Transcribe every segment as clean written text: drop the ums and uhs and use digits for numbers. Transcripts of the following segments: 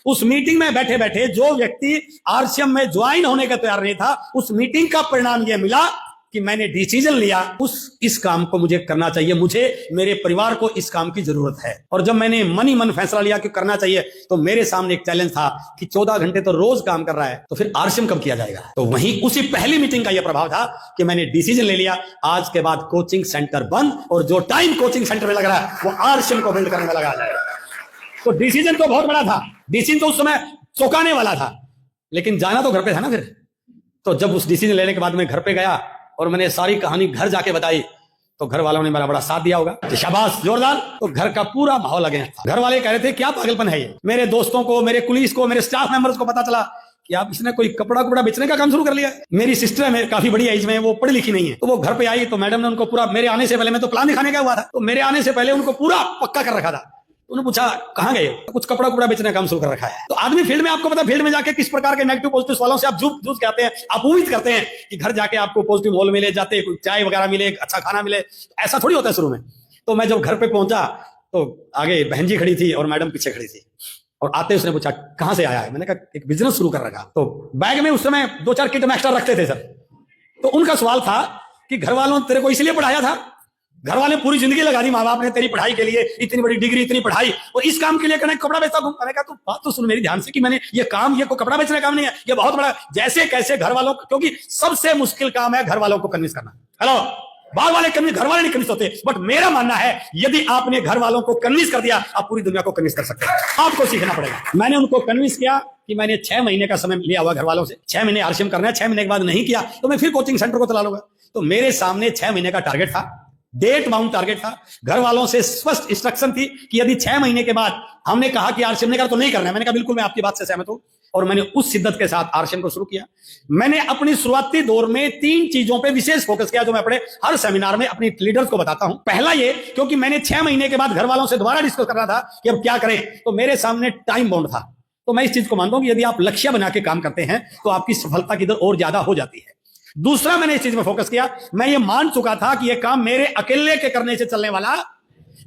उस मीटिंग में बैठे बैठे जो व्यक्ति आरसीएम में ज्वाइन होने का तैयार नहीं था, उस मीटिंग का परिणाम यह मिला कि मैंने डिसीजन लिया इस काम को मुझे करना चाहिए, मुझे मेरे परिवार को इस काम की जरूरत है। और जब मैंने मन फैसला लिया कि करना चाहिए, तो मेरे सामने एक चैलेंज था कि 14 घंटे तो रोज काम कर रहा है, तो फिर आरसीएम कब किया जाएगा। तो वहीं उसी पहली मीटिंग का यह प्रभाव था कि मैंने डिसीजन ले लिया, आज के बाद कोचिंग सेंटर बंद, और जो टाइम कोचिंग सेंटर में लग रहा है वो आरसीएम को बिल्ड करने में लगा जाएगा। तो डिसीजन तो बहुत बड़ा था, डिसीजन तो उस समय चौंकाने वाला था, लेकिन जाना तो घर पे था ना। फिर तो जब उस डिसीजन लेने के बाद मैं घर पे गया और मैंने सारी कहानी घर जाके बताई, तो घर वालों ने मेरा बड़ा साथ दिया होगा कि शाबाश, जोरदार। तो घर का पूरा माहौल लगे था। घर वाले कह रहे थे क्या पागलपन है ये। मेरे दोस्तों को, मेरे कुलीस को, मेरे स्टाफ मेंबर्स को पता चला कि आप इसने कोई कपड़ा बेचने का काम शुरू कर लिया है। मेरी सिस्टर है, काफी बड़ी एज में, वो पढ़ी लिखी नहीं है, तो वो घर पे आई तो मैडम ने उनको पूरा, मेरे आने से पहले, मैं तो प्लान दिखाने का हुआ था, तो मेरे आने से पहले उनको पूरा पक्का कर रखा था। उन्होंने पूछा कहां गए, कुछ कपड़ा बेचने का काम शुरू कर रखा है। तो आदमी फील्ड में, आपको पता, फील्ड में जाके किस प्रकार के नेगेटिव पॉजिटिव वालों से आप जूझ के आते हैं। आप उम्मीद करते हैं कि घर जाके आपको पॉजिटिव माहौल मिले, जाते कोई चाय वगैरह मिले, अच्छा खाना मिले। ऐसा थोड़ी होता है शुरू में। तो मैं जब घर पे पहुंचा तो आगे बहन जी खड़ी थी और मैडम पीछे खड़ी थी, और आते उसने पूछा कहां से आया है। मैंने कहा एक बिजनेस शुरू कर रखा। तो बैग में उस समय 2-4 किट एक्स्ट्रा रखते थे सर। तो उनका सवाल था कि घर वालों ने तेरे को इसलिए पढ़ाया था, घर वाले पूरी जिंदगी लगा दी माँ बाप ने तेरी पढ़ाई के लिए, इतनी बड़ी डिग्री, इतनी पढ़ाई, और इस काम के लिए कहना कपड़ा बेचता हूं। मैंने कहा तू बात तो सुन मेरी ध्यान से कि मैंने ये काम, ये कोई कपड़ा बेचने का काम नहीं है, ये बहुत बड़ा, जैसे कैसे घर वालों, क्योंकि सबसे मुश्किल काम है घर वालों को कन्विंस करना। हेलो, बाहर वाले कन्विंस, घर वाले नहीं कन्विंस होते, बट मेरा मानना है यदि आपने घर वालों को कन्विंस कर दिया, आप पूरी दुनिया को कन्विंस कर सकते हैं। आपको सीखना पड़ेगा। मैंने उनको कन्विंस किया कि मैंने 6 महीने का समय लिया हुआ घर वालों से, 6 महीने आरसीएम करना है, 6 महीने के बाद नहीं किया तो मैं फिर कोचिंग सेंटर को चला लूंगा। तो मेरे सामने 6 महीने का टारगेट था, डेट बाउंड टारगेट था। घर वालों से स्पष्ट इंस्ट्रक्शन थी कि यदि 6 महीने के बाद हमने कहा कि आरसीएम नहीं कर तो नहीं करना है। मैंने कहा बिल्कुल, मैं आपकी बात से सहमत हूं, और मैंने उस शिद्दत के साथ आरसीएम को शुरू किया। मैंने अपनी शुरुआती दौर में 3 चीजों पे विशेष फोकस किया, जो मैं अपने हर सेमिनार में अपनी लीडर्स को बताता हूं। पहला ये, क्योंकि मैंने 6 महीने के बाद घर वालों से दोबारा डिस्कस करना था कि अब क्या करें, तो मेरे सामने टाइम बाउंड था। तो मैं इस चीज को मानता हूं कि यदि आप लक्ष्य बना के काम करते हैं तो आपकी सफलता की दर और ज्यादा हो जाती है। दूसरा, मैंने इस चीज में फोकस किया, मैं ये मान चुका था कि यह काम मेरे अकेले के करने से चलने वाला,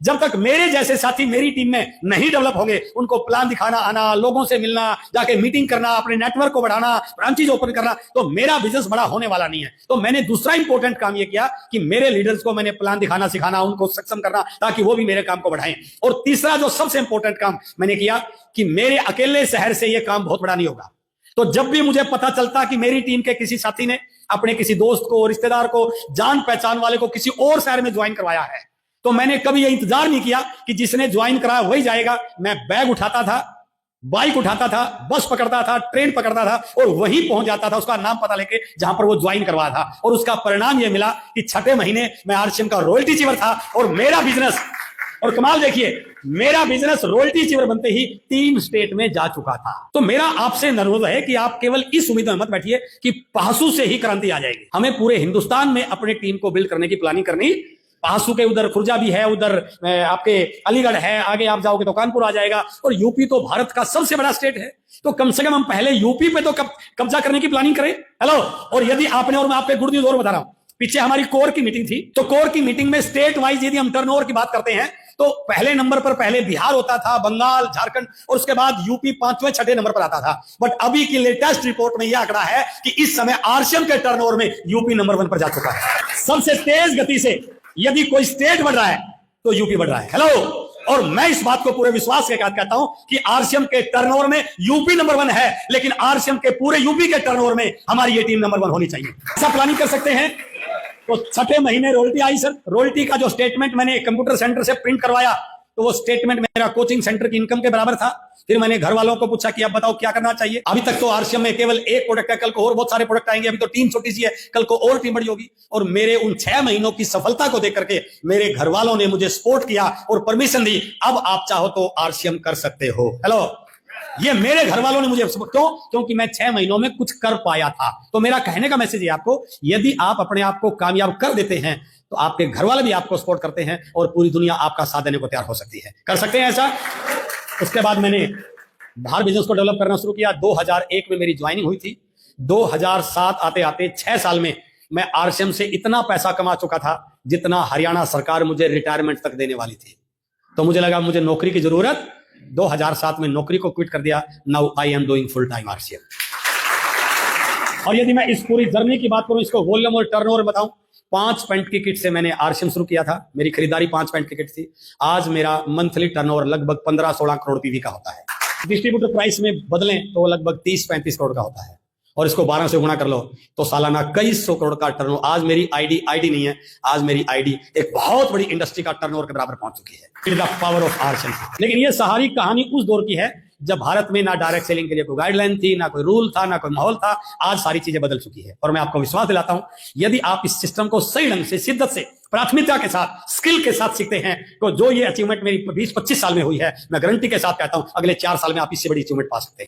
जब तक मेरे जैसे साथी मेरी टीम में नहीं डेवलप होंगे, उनको प्लान दिखाना आना, लोगों से मिलना, जाके मीटिंग करना, अपने नेटवर्क को बढ़ाना, ब्रांचेज ओपन करना, तो मेरा बिजनेस बड़ा होने वाला नहीं है। तो मैंने दूसरा इंपॉर्टेंट काम यह किया कि मेरे लीडर्स को मैंने प्लान दिखाना, सिखाना, उनको सक्षम करना, ताकि वो भी मेरे काम को बढ़ाएं। और तीसरा जो सबसे इंपॉर्टेंट काम मैंने किया कि मेरे अकेले शहर से यह काम बहुत बड़ा नहीं होगा। तो जब भी मुझे पता चलता कि मेरी टीम के किसी साथी ने अपने किसी दोस्त को, रिश्तेदार को, जान पहचान वाले को किसी और शहर में ज्वाइन करवाया है, तो मैंने कभी यह इंतजार नहीं किया कि जिसने ज्वाइन कराया वही जाएगा। मैं बैग उठाता था, बाइक उठाता था, बस पकड़ता था, ट्रेन पकड़ता था, और वहीं पहुंच जाता था उसका नाम पता लेके जहां पर वो ज्वाइन करवाया था। और उसका परिणाम यह मिला कि 6ठे महीने मैं आरसीएम का रॉयल्टी चीवर था, और मेरा बिजनेस, और कमाल देखिए, मेरा बिजनेस रॉयल्टी चीवर बनते ही 3 स्टेट में जा चुका था। तो मेरा आपसे अनुरोध है कि आप केवल इस उम्मीद में मत बैठिए कि पहासू से ही क्रांति आ जाएगी। हमें पूरे हिंदुस्तान में अपने टीम को बिल्ड करने की प्लानिंग करनी। पहासू के उधर खुर्जा भी है, उधर आपके अलीगढ़ है, आगे आप जाओगे तो कानपुर आ जाएगा, और यूपी तो भारत का सबसे बड़ा स्टेट है। तो कम से कम हम पहले यूपी पे तो कब्जा करने की प्लानिंग करें। हेलो, और यदि आपने, और मैं आपको गुड न्यूज और बता रहा हूं, पीछे हमारी कोर की मीटिंग थी, तो कोर की मीटिंग में स्टेट वाइज यदि हम टर्नओवर की बात करते हैं तो पहले नंबर पर पहले बिहार होता था, बंगाल, झारखंड, और उसके बाद यूपी 5वें 6ठे नंबर पर आता था। बट अभी की लेटेस्ट रिपोर्ट में यह आंकड़ा है कि इस समय आरसीएम के टर्नओवर में यूपी नंबर 1 पर जा चुका है। सबसे तेज गति से यदि कोई स्टेट बढ़ रहा है तो यूपी बढ़ रहा है। हेलो, और मैं इस बात को पूरे विश्वास के साथ कहता हूं कि आरसीएम के टर्नओवर में यूपी नंबर 1 है, लेकिन आरसीएम के पूरे यूपी के टर्नओवर में हमारी ये टीम नंबर 1 होनी चाहिए। ऐसा प्लानिंग कर सकते हैं। तो 6ठे महीने रॉयल्टी आई सर। रॉयल्टी का जो स्टेटमेंट मैंने कंप्यूटर सेंटर से प्रिंट करवाया, तो वो स्टेटमेंट मेरा कोचिंग सेंटर की इनकम के बराबर था। फिर मैंने घर वालों को पूछा कि अब बताओ क्या करना चाहिए। अभी तक तो आरसीएम में केवल एक प्रोडक्ट है, कल को और बहुत सारे प्रोडक्ट आएंगे। अभी तो टीम छोटी सी है, कल को और टीम बड़ी होगी। और मेरे उन 6 महीनों की सफलता को देख करके मेरे घर वालों ने मुझे सपोर्ट किया और परमिशन दी, अब आप चाहो तो आरसीएम कर सकते हो। हेलो, ये मेरे घर वालों ने मुझे, क्यों? क्योंकि मैं 6 महीनों में कुछ कर पाया था। तो मेरा कहने का मैसेज है आपको, यदि आप अपने आप को कामयाब कर देते हैं तो आपके घर वाले भी आपको सपोर्ट करते हैं और पूरी दुनिया आपका साथ देने को तैयार हो सकती है। कर सकते हैं ऐसा। उसके बाद मैंने बाहर बिजनेस को डेवलप करना शुरू किया। 2001 में मेरी ज्वाइनिंग हुई थी। 2007 आते आते 6 साल में मैं आरसीएम से इतना पैसा कमा चुका था जितना हरियाणा सरकार मुझे रिटायरमेंट तक देने वाली थी। तो मुझे लगा मुझे नौकरी की जरूरत 2007 में नौकरी को क्विट कर दिया। Now I am doing full time RCM. और यदि मैं इस पूरी जर्नी की बात करूं, इसको वॉल्यूम और टर्नओवर बताऊं, 5 पेंट की किट से मैंने आरसीएम शुरू किया था। मेरी खरीदारी 5 पेंट की किट थी। आज मेरा मंथली टर्नओवर लगभग 15-16 करोड़ पीवी का होता है। डिस्ट्रीब्यूटर प्राइस में बदलें तो लगभग 30-35 करोड़ का होता है, और इसको 12 से गुणा कर लो तो सालाना कई 100 करोड़ का टर्नओवर। आज मेरी आईडी नहीं है, आज मेरी आईडी एक बहुत बड़ी इंडस्ट्री का टर्नओवर के बराबर पहुंच चुकी है। It is the power of RCM. लेकिन ये सारी कहानी उस दौर की है जब भारत में ना डायरेक्ट सेलिंग के लिए कोई गाइडलाइन थी, ना कोई रूल था, ना कोई माहौल था। आज सारी चीजें बदल चुकी है, और मैं आपको विश्वास दिलाता हूं, यदि आप इस सिस्टम को सही ढंग से, शिद्दत से, प्राथमिकता के साथ, स्किल के साथ सीखते हैं, तो जो ये अचीवमेंट मेरी 20-25 साल में हुई है, मैं गारंटी के साथ कहता हूं अगले 4 साल में आप इससे बड़ी अचीवमेंट पा सकते हैं।